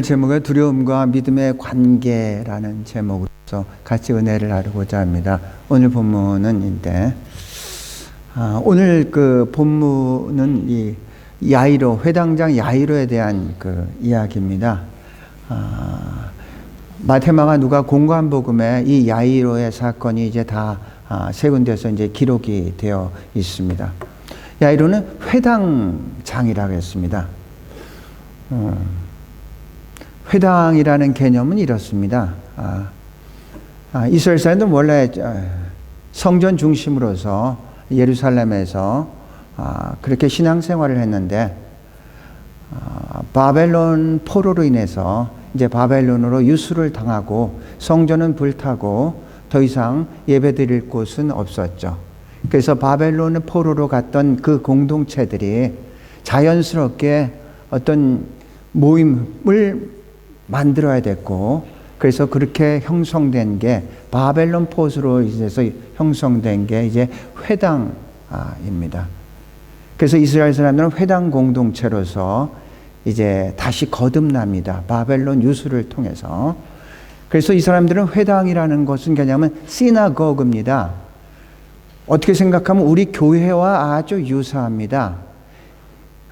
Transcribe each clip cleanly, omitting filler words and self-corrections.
제목은 두려움과 믿음의 관계라는 제목으로서 같이 은혜를 나누고자 합니다. 오늘 본문은 오늘 그 본문은 이 야이로, 회당장 야이로에 대한 그 이야기입니다. 마태마가 누가 공고한 복음에 이 야이로의 사건이 이제 다 세 군데서 이제 기록이 되어 있습니다. 야이로는 회당장이라고 했습니다. 회당이라는 개념은 이렇습니다. 이스라엘 사람들은 원래 성전 중심으로서 예루살렘에서 그렇게 신앙생활을 했는데 바벨론 포로로 인해서 이제 바벨론으로 유수를 당하고 성전은 불타고 더 이상 예배드릴 곳은 없었죠. 그래서 바벨론 포로로 갔던 그 공동체들이 자연스럽게 어떤 모임을 만들어야 됐고, 그래서 그렇게 형성된 게 바벨론 포로로 인해서 형성된 게 이제 회당입니다. 그래서 이스라엘 사람들은 회당 공동체로서 이제 다시 거듭납니다. 바벨론 유수를 통해서. 그래서 이 사람들은 회당이라는 것은 뭐냐면 시나고그입니다. 어떻게 생각하면 우리 교회와 아주 유사합니다.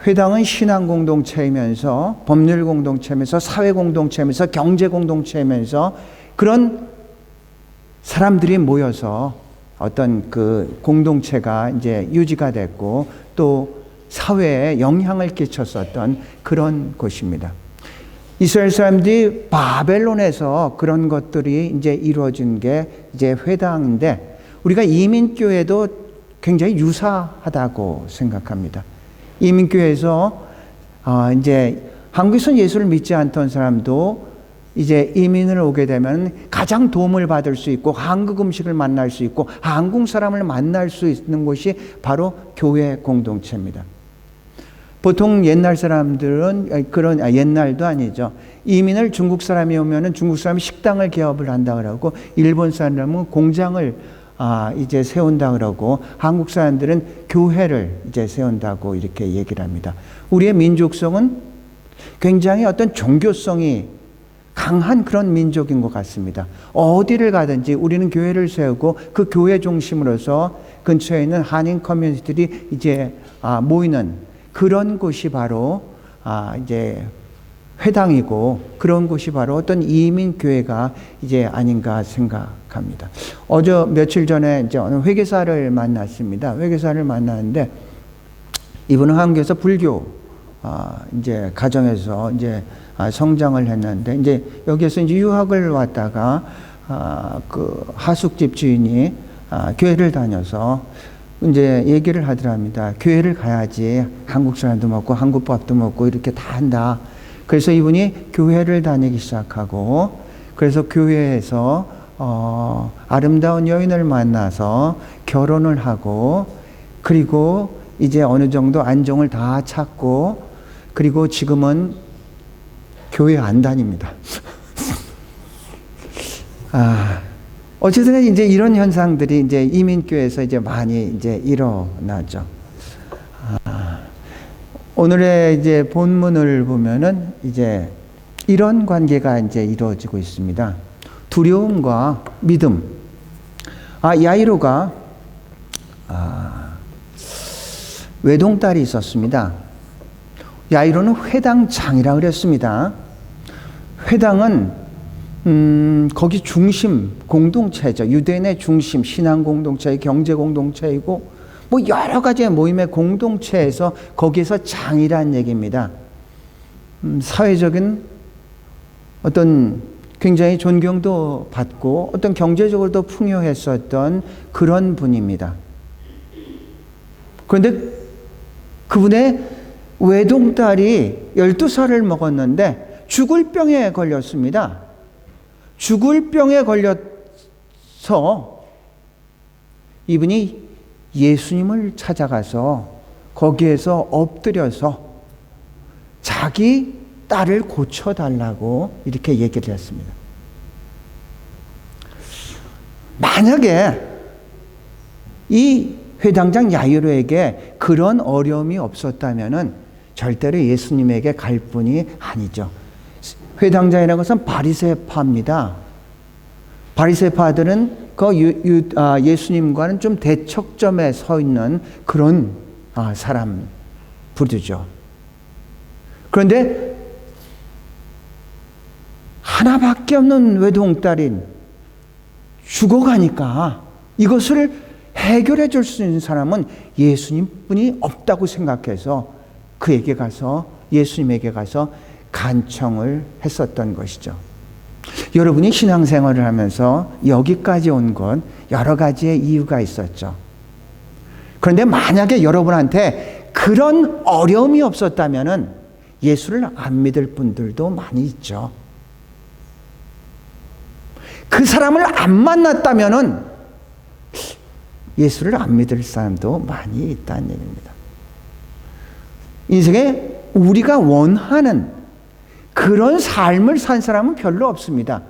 회당은 신앙 공동체이면서 법률 공동체면서 사회 공동체면서 경제 공동체면서 그런 사람들이 모여서 어떤 그 공동체가 이제 유지가 됐고 또 사회에 영향을 끼쳤었던 그런 곳입니다. 이스라엘 사람들이 바벨론에서 그런 것들이 이제 이루어진 게 이제 회당인데 우리가 이민교회도 굉장히 유사하다고 생각합니다. 이민교회에서 이제 한국에서 예수를 믿지 않던 사람도 이제 이민을 오게 되면 가장 도움을 받을 수 있고 한국 음식을 만날 수 있고 한국 사람을 만날 수 있는 곳이 바로 교회 공동체입니다. 보통 옛날 사람들은 옛날도 아니죠. 이민을 중국 사람이 오면은 중국 사람이 식당을 개업을 한다 그러고 일본 사람은 공장을 이제 세운다 그러고 한국 사람들은 교회를 이제 세운다고 이렇게 얘기를 합니다. 우리의 민족성은 굉장히 어떤 종교성이 강한 그런 민족인 것 같습니다. 어디를 가든지 우리는 교회를 세우고 그 교회 중심으로서 근처에 있는 한인 커뮤니티들이 이제 모이는 그런 곳이 바로 이제 회당이고 그런 곳이 바로 어떤 이민교회가 이제 아닌가 생각합니다. 며칠 전에 이제 어느 회계사를 만났습니다. 회계사를 만났는데 이분은 한국에서 불교 이제 가정에서 이제 성장을 했는데 이제 여기에서 이제 유학을 왔다가 그 하숙집 주인이 교회를 다녀서 이제 얘기를 하더랍니다. 교회를 가야지 한국 사람도 먹고 한국 밥도 먹고 이렇게 다 한다. 그래서 이분이 교회를 다니기 시작하고 그래서 교회에서 아름다운 여인을 만나서 결혼을 하고 그리고 이제 어느 정도 안정을 다 찾고 그리고 지금은 교회 안 다닙니다. 어쨌든 이제 이런 현상들이 이제 이민교회에서 이제 많이 이제 일어나죠. 오늘의 이제 본문을 보면은 이제 이런 관계가 이제 이루어지고 있습니다. 두려움과 믿음. 야이로가 외동딸이 있었습니다. 야이로는 회당장이라 그랬습니다. 회당은 거기 중심 공동체죠. 유대인의 중심, 신앙 공동체, 경제 공동체이고 뭐 여러 가지의 모임의 공동체에서 거기에서 장이라는 얘기입니다. 사회적인 어떤 굉장히 존경도 받고 어떤 경제적으로도 풍요했었던 그런 분입니다. 그런데 그분의 외동딸이 12살을 먹었는데 죽을 병에 걸렸습니다. 죽을 병에 걸려서 이분이 예수님을 찾아가서 거기에서 엎드려서 자기 딸을 고쳐달라고 이렇게 얘기를 했습니다. 만약에 이 회당장 야이로에게 그런 어려움이 없었다면은 절대로 예수님에게 갈 분이 아니죠. 회당장이라는 것은 바리새파입니다. 바리새파들은 예수님과는 좀 대척점에 서 있는 그런 사람 부르죠. 그런데 하나밖에 없는 외동딸인 죽어가니까 이것을 해결해 줄 수 있는 사람은 예수님뿐이 없다고 생각해서 예수님에게 가서 간청을 했었던 것이죠. 여러분이 신앙생활을 하면서 여기까지 온 건 여러 가지의 이유가 있었죠. 그런데 만약에 여러분한테 그런 어려움이 없었다면 예수를 안 믿을 분들도 많이 있죠. 그 사람을 안 만났다면 예수를 안 믿을 사람도 많이 있다는 얘기입니다. 인생에 우리가 원하는 그런 삶을 산 사람은 별로 없습니다.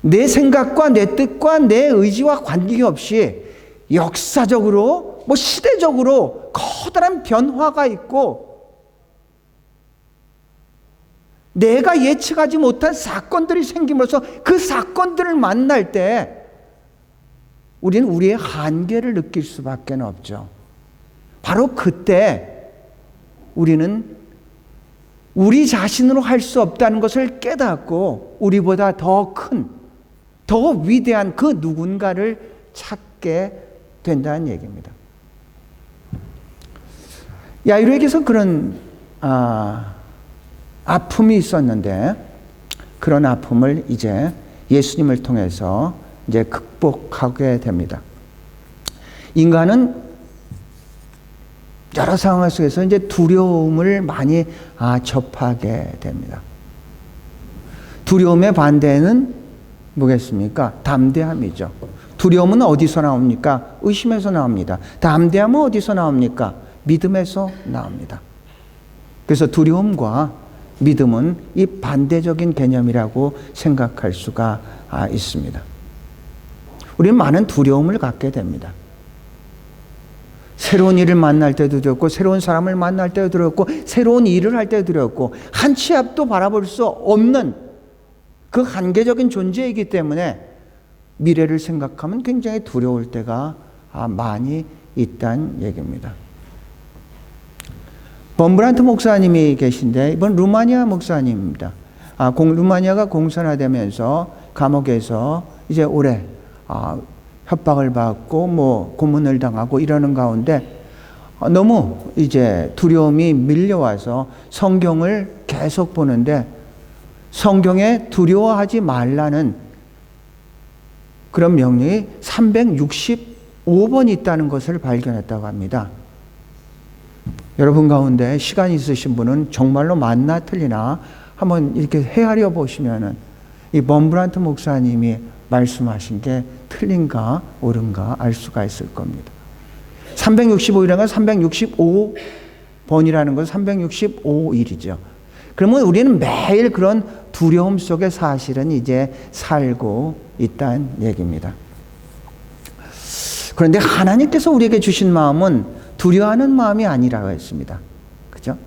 내 생각과 내 뜻과 내 의지와 관계없이 역사적으로, 시대적으로 커다란 변화가 있고 내가 예측하지 못한 사건들이 생김으로써 그 사건들을 만날 때 우리는 우리의 한계를 느낄 수밖에 없죠. 바로 그때 우리는 우리 자신으로 할 수 없다는 것을 깨닫고 우리보다 더 큰, 더 위대한 그 누군가를 찾게 된다는 얘기입니다. 야이로에게서 그런 아픔이 있었는데 그런 아픔을 이제 예수님을 통해서 이제 극복하게 됩니다. 인간은 여러 상황 속에서 이제 두려움을 많이 접하게 됩니다. 두려움의 반대는 뭐겠습니까? 담대함이죠. 두려움은 어디서 나옵니까? 의심에서 나옵니다. 담대함은 어디서 나옵니까? 믿음에서 나옵니다. 그래서 두려움과 믿음은 이 반대적인 개념이라고 생각할 수가 있습니다. 우리는 많은 두려움을 갖게 됩니다. 새로운 일을 만날 때도 두렵고 새로운 사람을 만날 때도 두렵고 새로운 일을 할 때도 두렵고 한 치 앞도 바라볼 수 없는 그 한계적인 존재이기 때문에 미래를 생각하면 굉장히 두려울 때가 많이 있다는 얘기입니다. 범브란트 목사님이 계신데 이번 루마니아 목사님입니다. 루마니아가 공산화되면서 감옥에서 이제 오래 협박을 받고 고문을 당하고 이러는 가운데 너무 이제 두려움이 밀려와서 성경을 계속 보는데 성경에 두려워하지 말라는 그런 명령이 365번 있다는 것을 발견했다고 합니다. 여러분 가운데 시간이 있으신 분은 정말로 맞나 틀리나 한번 이렇게 헤아려 보시면은 이 범브란트 목사님이 말씀하신 게 틀린가 옳은가 알 수가 있을 겁니다. 365일이라는 건 365번이라는 건 365일이죠. 그러면 우리는 매일 그런 두려움 속에 사실은 이제 살고 있다는 얘기입니다. 그런데 하나님께서 우리에게 주신 마음은 두려워하는 마음이 아니라고 했습니다. 그죠?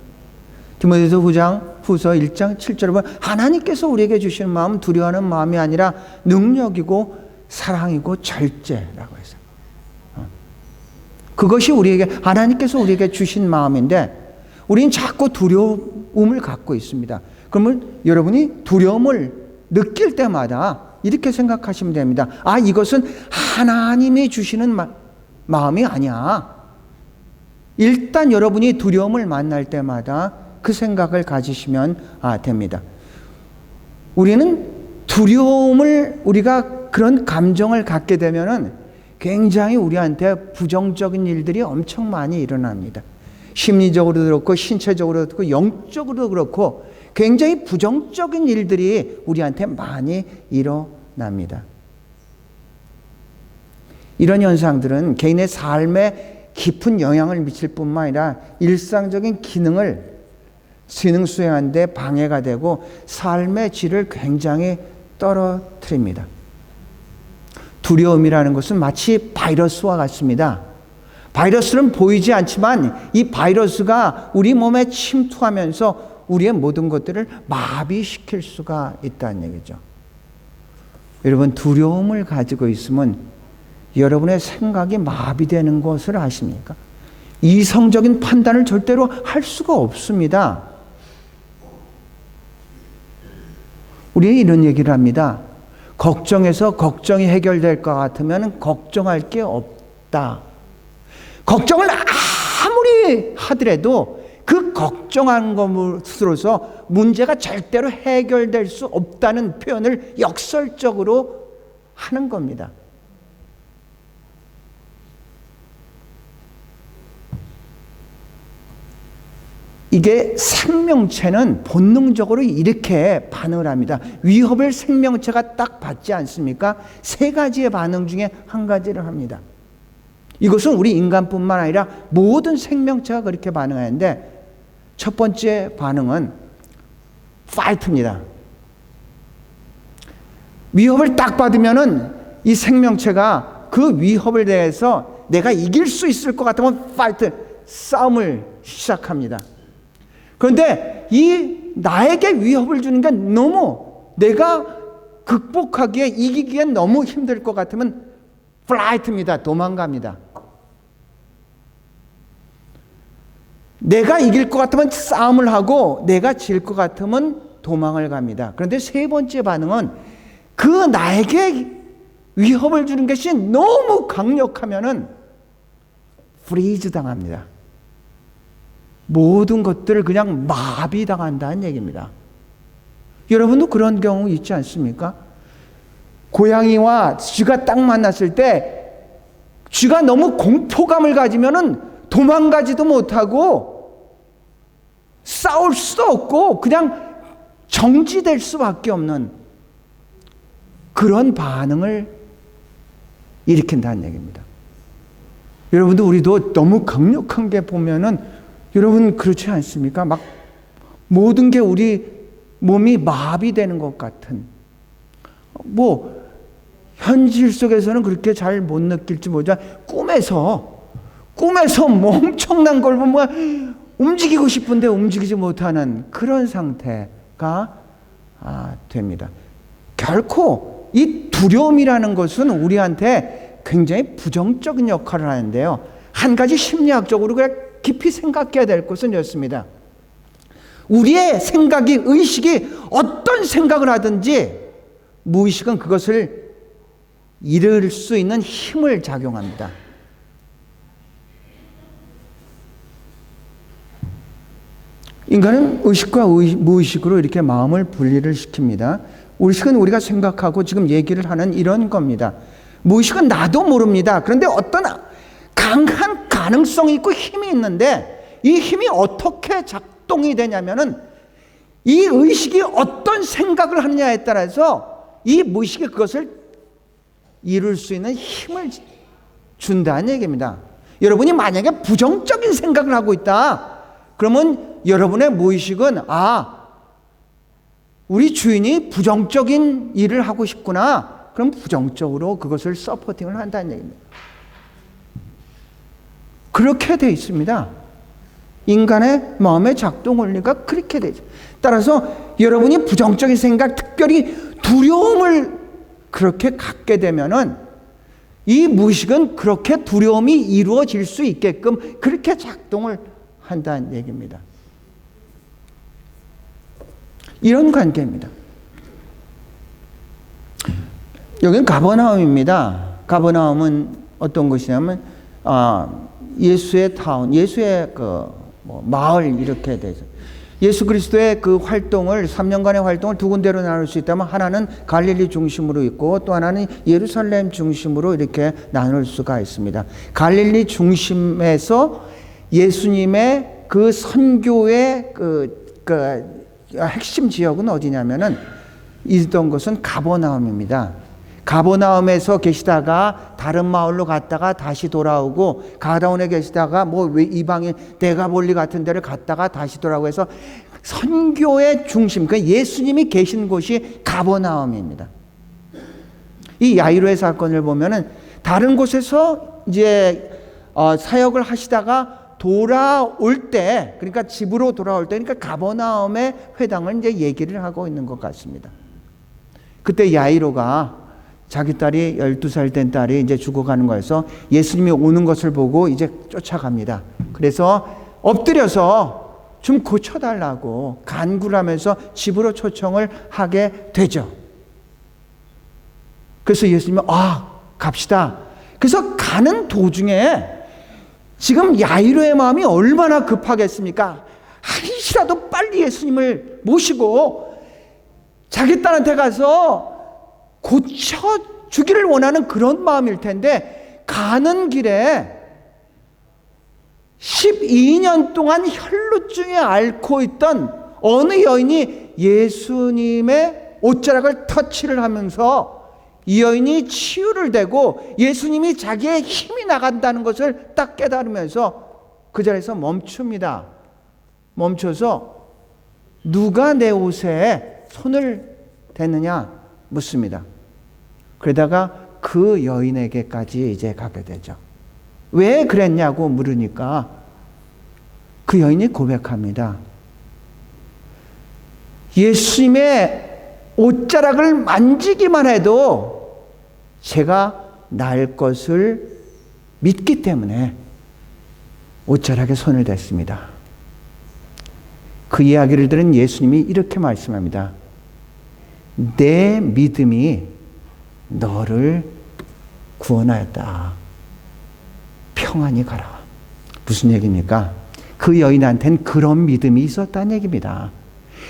디모데후서 9장 후서 1장 7절에 보면 하나님께서 우리에게 주시는 마음은 두려워하는 마음이 아니라 능력이고 사랑이고 절제라고 했어요. 그것이 하나님께서 우리에게 주신 마음인데 우리는 자꾸 두려움을 갖고 있습니다. 그러면 여러분이 두려움을 느낄 때마다 이렇게 생각하시면 됩니다. 이것은 하나님이 주시는 마음이 아니야. 일단 여러분이 두려움을 만날 때마다 그 생각을 가지시면 됩니다. 우리는 두려움을 우리가 그런 감정을 갖게 되면은 굉장히 우리한테 부정적인 일들이 엄청 많이 일어납니다. 심리적으로도 그렇고 신체적으로도 그렇고 영적으로도 그렇고 굉장히 부정적인 일들이 우리한테 많이 일어납니다. 이런 현상들은 개인의 삶에 깊은 영향을 미칠 뿐만 아니라 일상적인 기능 수행하는 데 방해가 되고 삶의 질을 굉장히 떨어뜨립니다. 두려움이라는 것은 마치 바이러스와 같습니다. 바이러스는 보이지 않지만 이 바이러스가 우리 몸에 침투하면서 우리의 모든 것들을 마비시킬 수가 있다는 얘기죠. 여러분, 두려움을 가지고 있으면 여러분의 생각이 마비되는 것을 아십니까? 이성적인 판단을 절대로 할 수가 없습니다. 우리는 이런 얘기를 합니다. 걱정해서 걱정이 해결될 것 같으면 걱정할 게 없다. 걱정을 아무리 하더라도 그 걱정한 것으로서 문제가 절대로 해결될 수 없다는 표현을 역설적으로 하는 겁니다. 이게 생명체는 본능적으로 이렇게 반응을 합니다. 위협을 생명체가 딱 받지 않습니까? 세 가지의 반응 중에 한 가지를 합니다. 이것은 우리 인간뿐만 아니라 모든 생명체가 그렇게 반응하는데, 첫 번째 반응은 fight입니다. 위협을 딱 받으면은 이 생명체가 그 위협에 대해서 내가 이길 수 있을 것 같으면 fight, 싸움을 시작합니다. 그런데 이 나에게 위협을 주는 게 너무 내가 극복하기에 이기기엔 너무 힘들 것 같으면 flight입니다. 도망갑니다. 내가 이길 것 같으면 싸움을 하고 내가 질 것 같으면 도망을 갑니다. 그런데 세 번째 반응은 그 나에게 위협을 주는 것이 너무 강력하면은 freeze 당합니다. 모든 것들을 그냥 마비당한다는 얘기입니다. 여러분도 그런 경우 있지 않습니까? 고양이와 쥐가 딱 만났을 때 쥐가 너무 공포감을 가지면은 도망가지도 못하고 싸울 수도 없고 그냥 정지될 수밖에 없는 그런 반응을 일으킨다는 얘기입니다. 여러분도 우리도 너무 강력한 게 보면은 여러분 그렇지 않습니까? 막 모든 게 우리 몸이 마비되는 것 같은, 뭐 현실 속에서는 그렇게 잘 못 느낄지 모르지만 꿈에서 뭐 엄청난 걸 보면 움직이고 싶은데 움직이지 못하는 그런 상태가 됩니다. 결코 이 두려움이라는 것은 우리한테 굉장히 부정적인 역할을 하는데요. 한 가지 심리학적으로 그냥 깊이 생각해야 될 것은 이렇습니다. 우리의 생각이, 의식이 어떤 생각을 하든지 무의식은 그것을 이룰 수 있는 힘을 작용합니다. 인간은 의식과 무의식으로 이렇게 마음을 분리를 시킵니다. 의식은 우리가 생각하고 지금 얘기를 하는 이런 겁니다. 무의식은 나도 모릅니다. 그런데 어떤 강한 가능성이 있고 힘이 있는데 이 힘이 어떻게 작동이 되냐면은 이 의식이 어떤 생각을 하느냐에 따라서 이 무의식이 그것을 이룰 수 있는 힘을 준다는 얘기입니다. 여러분이 만약에 부정적인 생각을 하고 있다. 그러면 여러분의 무의식은 우리 주인이 부정적인 일을 하고 싶구나. 그럼 부정적으로 그것을 서포팅을 한다는 얘기입니다. 그렇게 돼 있습니다. 인간의 마음의 작동 원리가 그렇게 되죠. 따라서 여러분이 부정적인 생각, 특별히 두려움을 그렇게 갖게 되면은 이 무의식은 그렇게 두려움이 이루어질 수 있게끔 그렇게 작동을 한다는 얘기입니다. 이런 관계입니다. 여기는 가버나움입니다. 가버나움은 어떤 곳이냐면 예수의 타운, 예수의 마을 이렇게 되죠. 예수 그리스도의 그 활동을 3년간의 활동을 두 군데로 나눌 수 있다면 하나는 갈릴리 중심으로 있고 또 하나는 예루살렘 중심으로 이렇게 나눌 수가 있습니다. 갈릴리 중심에서 예수님의 그 선교의 그 핵심 지역은 어디냐면은 있던 것은 가버나움입니다. 가버나움에서 계시다가 다른 마을로 갔다가 다시 돌아오고 가다온에 계시다가 이방인 데가볼리 같은 데를 갔다가 다시 돌아오고 해서 선교의 중심, 그러니까 예수님이 계신 곳이 가버나움입니다. 이 야이로의 사건을 보면은 다른 곳에서 이제 사역을 하시다가 돌아올 때, 그러니까 집으로 돌아올 때, 그러니까 가버나움의 회당을 이제 얘기를 하고 있는 것 같습니다. 그때 야이로가 자기 딸이 12살 된 딸이 이제 죽어가는 거여서 예수님이 오는 것을 보고 이제 쫓아갑니다. 그래서 엎드려서 좀 고쳐달라고 간구를 하면서 집으로 초청을 하게 되죠. 그래서 예수님이 갑시다. 그래서 가는 도중에 지금 야이로의 마음이 얼마나 급하겠습니까? 한시라도 빨리 예수님을 모시고 자기 딸한테 가서 고쳐주기를 원하는 그런 마음일 텐데, 가는 길에 12년 동안 혈루증에 앓고 있던 어느 여인이 예수님의 옷자락을 터치를 하면서 이 여인이 치유를 되고 예수님이 자기의 힘이 나간다는 것을 딱 깨달으면서 그 자리에서 멈춥니다. 멈춰서 누가 내 옷에 손을 대느냐 묻습니다. 그러다가 그 여인에게까지 이제 가게 되죠. 왜 그랬냐고 물으니까 그 여인이 고백합니다. 예수님의 옷자락을 만지기만 해도 제가 나을 것을 믿기 때문에 옷자락에 손을 댔습니다. 그 이야기를 들은 예수님이 이렇게 말씀합니다. 내 믿음이 너를 구원하였다. 평안히 가라. 무슨 얘기입니까? 그 여인한테는 그런 믿음이 있었다는 얘기입니다.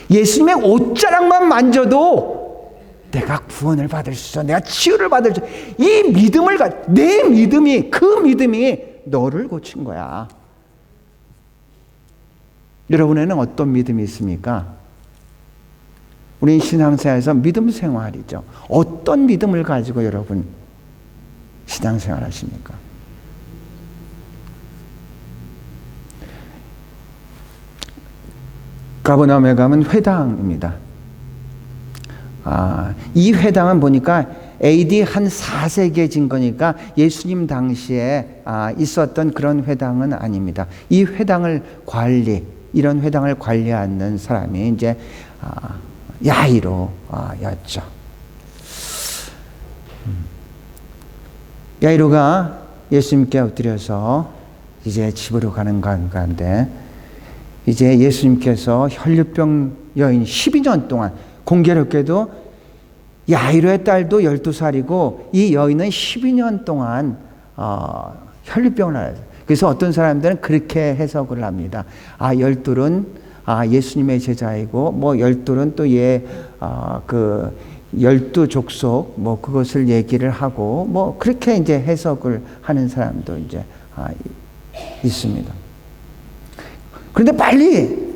예수님의 옷자락만 만져도 내가 구원을 받을 수 있어. 내가 치유를 받을 수 있어. 이 믿음을 내 믿음이, 그 믿음이 너를 고친 거야. 여러분에는 어떤 믿음이 있습니까? 우리 신앙생활에서 믿음 생활이죠. 어떤 믿음을 가지고 여러분 신앙생활 하십니까? 가버나움에 가면 회당입니다. 이 회당은 보니까 AD 한 4세기에 진 거니까 예수님 당시에 있었던 그런 회당은 아닙니다. 이 회당을 이런 회당을 관리하는 사람이 이제 야이로였죠. 야이로가 예수님께 엎드려서 이제 집으로 가는 가운데 이제 예수님께서 혈류병 여인 12년 동안, 공교롭게도 야이로의 딸도 12살이고 이 여인은 12년 동안 혈류병을 앓았어요. 그래서 어떤 사람들은 그렇게 해석을 합니다. 열둘은 예수님의 제자이고 뭐 열둘은 또 그 12족속 뭐 그것을 얘기를 하고 뭐 그렇게 이제 해석을 하는 사람도 이제 있습니다. 그런데 빨리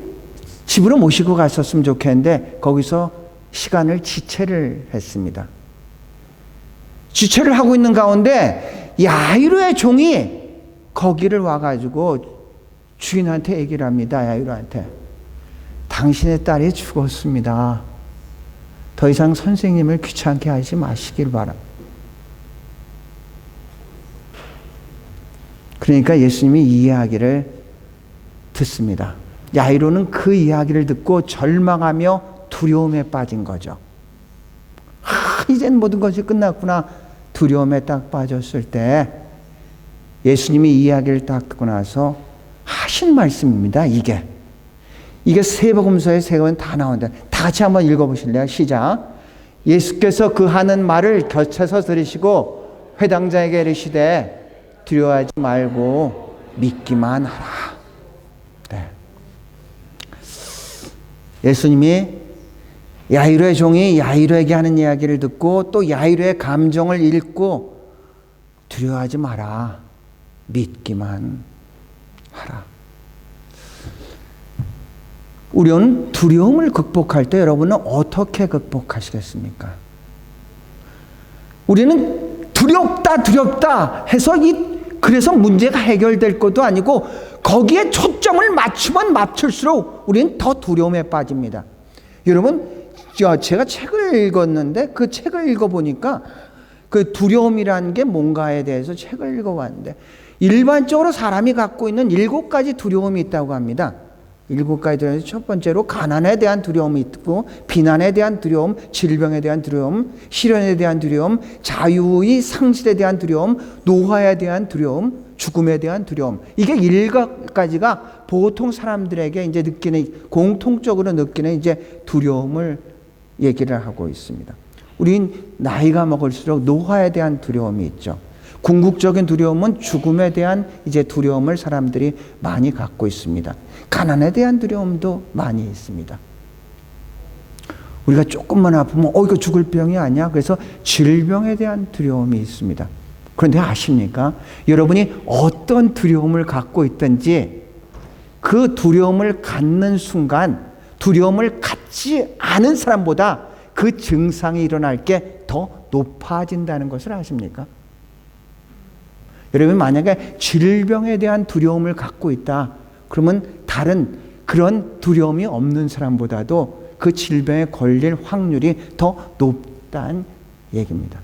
집으로 모시고 갔었으면 좋겠는데 거기서 시간을 지체를 했습니다. 지체를 하고 있는 가운데 야이로의 종이 거기를 와가지고 주인한테 얘기를 합니다. 야이로한테. 당신의 딸이 죽었습니다. 더 이상 선생님을 귀찮게 하지 마시길 바랍니다. 그러니까 예수님이 이 이야기를 듣습니다. 야이로는 그 이야기를 듣고 절망하며 두려움에 빠진 거죠. 이젠 모든 것이 끝났구나. 두려움에 딱 빠졌을 때 예수님이 이 이야기를 딱 듣고 나서 하신 말씀입니다. 이게 세복음서에 세 권 다 나온다. 다 같이 한번 읽어보실래요? 시작. 예수께서 그 하는 말을 곁에서 들으시고 회당장에게 이르시되 두려워하지 말고 믿기만 하라. 네. 예수님이 야이로의 종이 야이로에게 하는 이야기를 듣고 또 야이로의 감정을 읽고 두려워하지 마라. 믿기만 하라. 우리는 두려움을 극복할 때 여러분은 어떻게 극복하시겠습니까? 우리는 두렵다 해서 그래서 문제가 해결될 것도 아니고 거기에 초점을 맞추면 맞출수록 우리는 더 두려움에 빠집니다. 여러분, 제가 책을 읽었는데 그 책을 읽어보니까 그 두려움이라는 게 뭔가에 대해서 책을 읽어봤는데 일반적으로 사람이 갖고 있는 7가지 두려움이 있다고 합니다. 7가지 두려움. 첫 번째로 가난에 대한 두려움이 있고, 비난에 대한 두려움, 질병에 대한 두려움, 시련에 대한 두려움, 자유의 상실에 대한 두려움, 노화에 대한 두려움, 죽음에 대한 두려움. 이게 7가지가 보통 사람들에게 이제 느끼는, 공통적으로 느끼는 이제 두려움을 얘기를 하고 있습니다. 우린 나이가 먹을수록 노화에 대한 두려움이 있죠. 궁극적인 두려움은 죽음에 대한 이제 두려움을 사람들이 많이 갖고 있습니다. 가난에 대한 두려움도 많이 있습니다. 우리가 조금만 아프면 이거 죽을 병이 아니야. 그래서 질병에 대한 두려움이 있습니다. 그런데 아십니까? 여러분이 어떤 두려움을 갖고 있든지 그 두려움을 갖는 순간 두려움을 갖지 않은 사람보다 그 증상이 일어날 게 더 높아진다는 것을 아십니까? 여러분 만약에 질병에 대한 두려움을 갖고 있다. 그러면 다른 그런 두려움이 없는 사람보다도 그 질병에 걸릴 확률이 더 높다는 얘기입니다.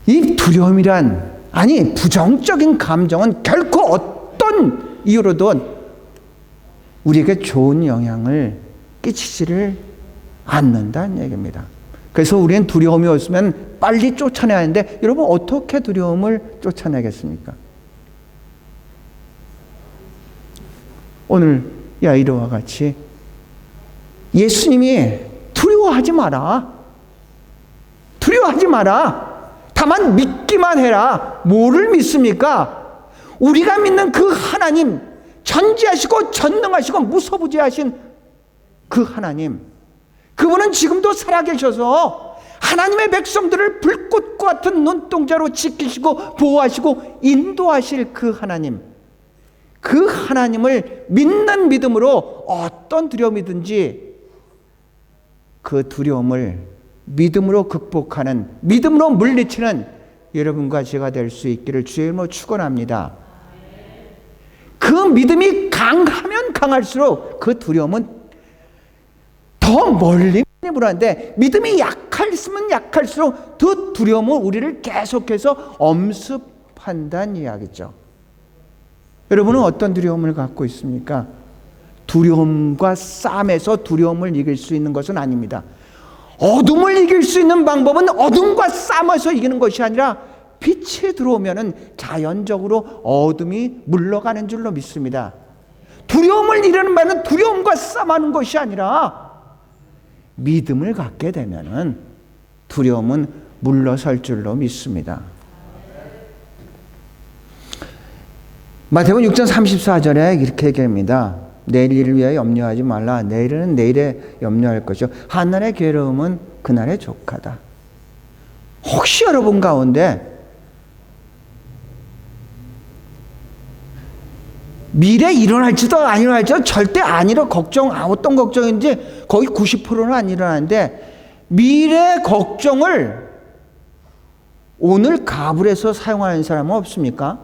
이 두려움이란, 아니 부정적인 감정은 결코 어떤 이유로든 우리에게 좋은 영향을 끼치지를 않는다는 얘기입니다. 그래서 우리는 두려움이 없으면 빨리 쫓아내야 하는데, 여러분 어떻게 두려움을 쫓아내겠습니까? 오늘 야이로와 같이 예수님이 두려워하지 마라. 두려워하지 마라. 다만 믿기만 해라. 뭐를 믿습니까? 우리가 믿는 그 하나님, 전지하시고 전능하시고 무소부지하신 그 하나님, 그분은 지금도 살아계셔서 하나님의 백성들을 불꽃과 같은 눈동자로 지키시고 보호하시고 인도하실 그 하나님, 그 하나님을 믿는 믿음으로 어떤 두려움이든지 그 두려움을 믿음으로 극복하는, 믿음으로 물리치는 여러분과 제가 될 수 있기를 주의 이름으로 축원합니다. 그 믿음이 강하면 강할수록 그 두려움은 더 멀리 불안한데, 믿음이 약할수면 약할수록 그 두려움은 우리를 계속해서 엄습한다는 이야기죠. 여러분은 어떤 두려움을 갖고 있습니까? 두려움과 싸움에서 두려움을 이길 수 있는 것은 아닙니다. 어둠을 이길 수 있는 방법은 어둠과 싸움에서 이기는 것이 아니라 빛이 들어오면은 자연적으로 어둠이 물러가는 줄로 믿습니다. 두려움을 이기는 말은 두려움과 싸움하는 것이 아니라 믿음을 갖게 되면은 두려움은 물러설 줄로 믿습니다. 마태복음 6장 34절에 이렇게 얘기합니다. 내일 일을 위하여 염려하지 말라. 내일은 내일에 염려할 것이요 한날의 괴로움은 그날의 족하다. 혹시 여러분 가운데 미래 일어날지도 안 일어날지도 절대 안 일어 걱정, 어떤 걱정인지 거의 90%는 안 일어나는데, 미래 걱정을 오늘 가불에서 사용하는 사람은 없습니까?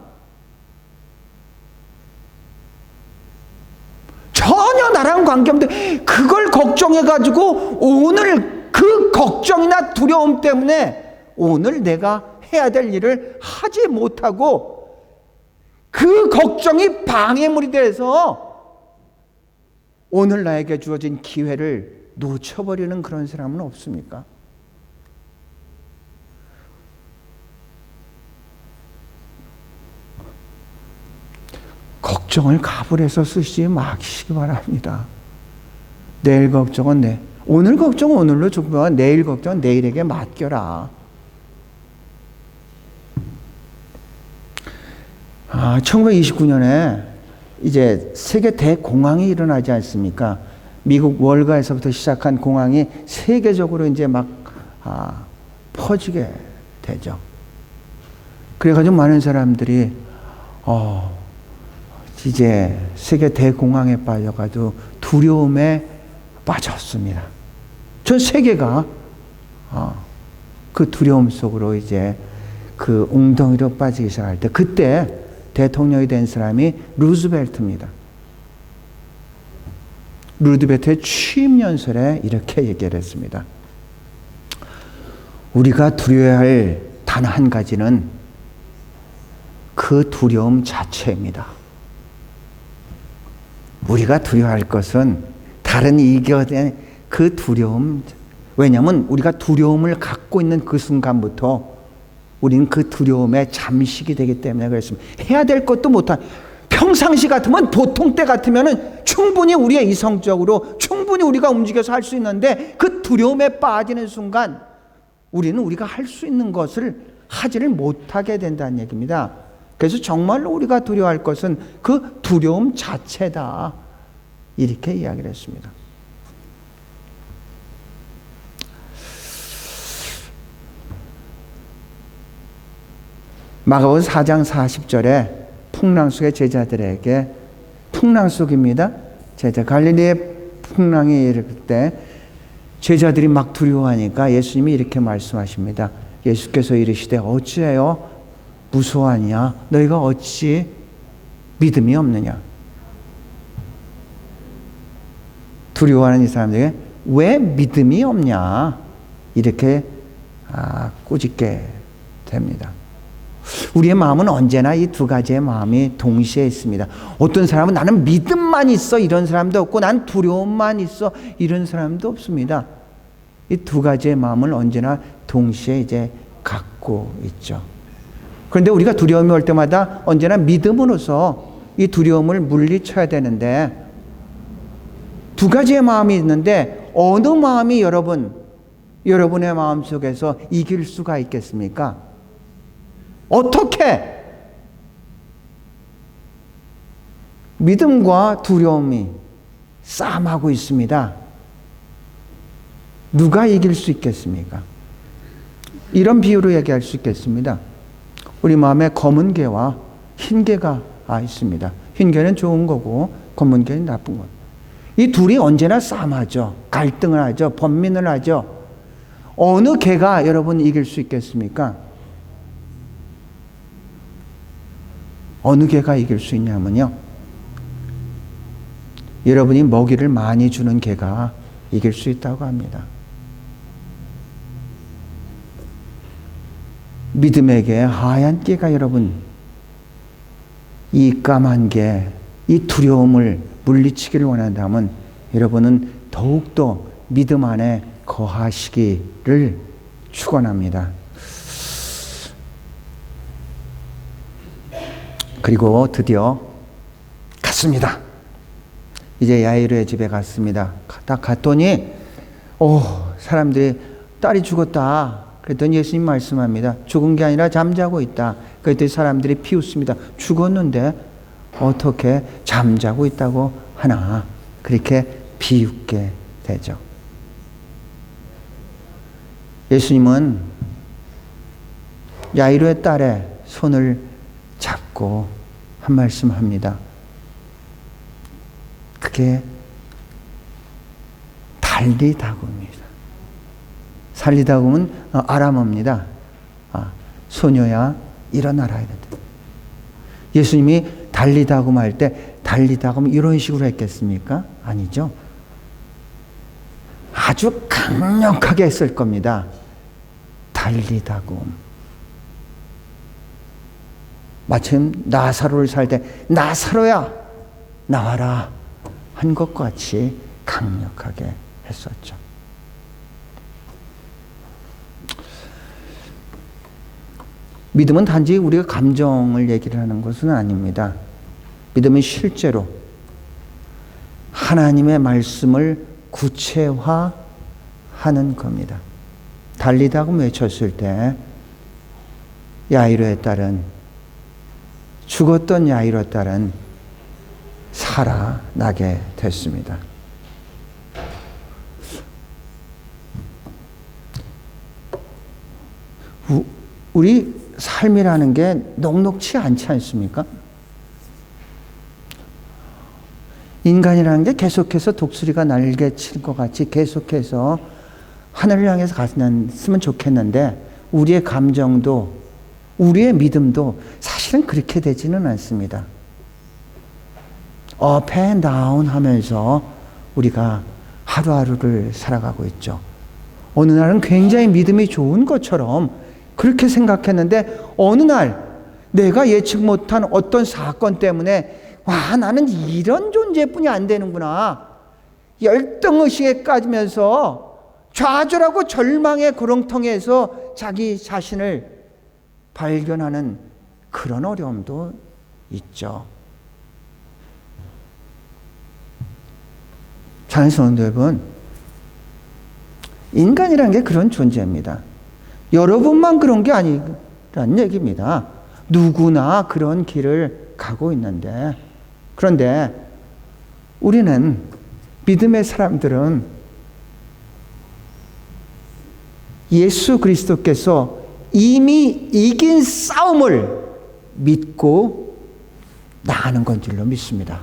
전혀 나랑 관계없는데 그걸 걱정해가지고 오늘 그 걱정이나 두려움 때문에 오늘 내가 해야 될 일을 하지 못하고 그 걱정이 방해물이 돼서 오늘 나에게 주어진 기회를 놓쳐버리는 그런 사람은 없습니까? 걱정을 가불해서 쓰시지 마시기 바랍니다. 내일 걱정은 오늘 걱정은 오늘로 주고 내일 걱정은 내일에게 맡겨라. 1929년에 이제 세계 대공황이 일어나지 않습니까? 미국 월가에서부터 시작한 공황이 세계적으로 이제 막 퍼지게 되죠. 그래가지고 많은 사람들이 이제 세계 대공황에 빠져가지고 두려움에 빠졌습니다. 전 세계가 그 두려움 속으로 이제 그 웅덩이로 빠지기 시작할 때, 그때 대통령이 된 사람이 루즈벨트입니다. 루즈벨트의 취임 연설에 이렇게 얘기를 했습니다. 우리가 두려워야 할 단 한 가지는 그 두려움 자체입니다. 우리가 두려워할 것은 다른 이견의 그 두려움. 왜냐하면 우리가 두려움을 갖고 있는 그 순간부터 우리는 그 두려움에 잠식이 되기 때문에 그렇습니다. 해야 될 것도 못한, 평상시 같으면, 보통 때 같으면 충분히 우리의 이성적으로 충분히 우리가 움직여서 할 수 있는데 그 두려움에 빠지는 순간 우리는 우리가 할 수 있는 것을 하지를 못하게 된다는 얘기입니다. 그래서 정말로 우리가 두려워할 것은 그 두려움 자체다, 이렇게 이야기를 했습니다. 마가복음 4장 40절에 풍랑 속의 제자들에게, 풍랑 속입니다. 갈릴리의 풍랑이 이를 때 제자들이 막 두려워하니까 예수님이 이렇게 말씀하십니다. 예수께서 이르시되 어찌하여 무서워하냐? 너희가 어찌 믿음이 없느냐? 두려워하는 이 사람들에게 왜 믿음이 없냐? 이렇게 꾸짖게 됩니다. 우리의 마음은 언제나 이 두 가지의 마음이 동시에 있습니다. 어떤 사람은 나는 믿음만 있어, 이런 사람도 없고, 난 두려움만 있어, 이런 사람도 없습니다. 이 두 가지의 마음을 언제나 동시에 이제 갖고 있죠. 그런데 우리가 두려움이 올 때마다 언제나 믿음으로써 이 두려움을 물리쳐야 되는데, 두 가지의 마음이 있는데 어느 마음이 여러분의 마음 속에서 이길 수가 있겠습니까? 어떻게? 믿음과 두려움이 싸움하고 있습니다. 누가 이길 수 있겠습니까? 이런 비유로 얘기할 수 있겠습니다. 우리 마음에 검은 개와 흰 개가 있습니다. 흰 개는 좋은 거고 검은 개는 나쁜 것. 이 둘이 언제나 싸움하죠. 갈등을 하죠. 번민을 하죠. 어느 개가 여러분 이길 수 있겠습니까? 어느 개가 이길 수 있냐면요, 여러분이 먹이를 많이 주는 개가 이길 수 있다고 합니다. 믿음의 개, 하얀 개가 여러분, 이 까만 개, 이 두려움을 물리치기를 원한다면 여러분은 더욱더 믿음 안에 거하시기를 축원합니다. 그리고 드디어 갔습니다. 이제 야이로의 집에 갔습니다. 딱 갔더니 사람들이 딸이 죽었다. 그랬더니 예수님 말씀합니다. 죽은 게 아니라 잠자고 있다. 그랬더니 사람들이 비웃습니다. 죽었는데 어떻게 잠자고 있다고 하나. 그렇게 비웃게 되죠. 예수님은 야이로의 딸의 손을 잡고 한 말씀 합니다. 그게 달리다굼입니다. 살리다굼은 아람어입니다. 소녀야 일어나라 이랬다. 예수님이 달리다굼 할 때 달리다굼 이런 식으로 했겠습니까? 아니죠. 아주 강력하게 했을 겁니다. 달리다굼. 마침 나사로를 살 때 나사로야 나와라 한 것 같이 강력하게 했었죠. 믿음은 단지 우리가 감정을 얘기를 하는 것은 아닙니다. 믿음은 실제로 하나님의 말씀을 구체화하는 겁니다. 달리다고 외쳤을 때 야이로의 딸은, 죽었던 야이로 딸은 살아나게 됐습니다. 우리 삶이라는 게 녹록치 않지 않습니까? 인간이라는 게 계속해서 독수리가 날개 칠 것 같이 계속해서 하늘을 향해서 갔으면 좋겠는데, 우리의 감정도 우리의 믿음도 사실은 그렇게 되지는 않습니다. 업 앤 다운 하면서 우리가 하루하루를 살아가고 있죠. 어느 날은 굉장히 믿음이 좋은 것처럼 그렇게 생각했는데 어느 날 내가 예측 못한 어떤 사건 때문에 와, 나는 이런 존재뿐이 안 되는구나. 열등의식에 빠지면서 좌절하고 절망의 구렁텅이에서 자기 자신을 발견하는 그런 어려움도 있죠. 사랑하는 성도 여러분, 인간이라는 게 그런 존재입니다. 여러분만 그런 게 아니라는 얘기입니다. 누구나 그런 길을 가고 있는데, 그런데 우리는, 믿음의 사람들은 예수 그리스도께서 이미 이긴 싸움을 믿고 나가는 건 줄로 믿습니다.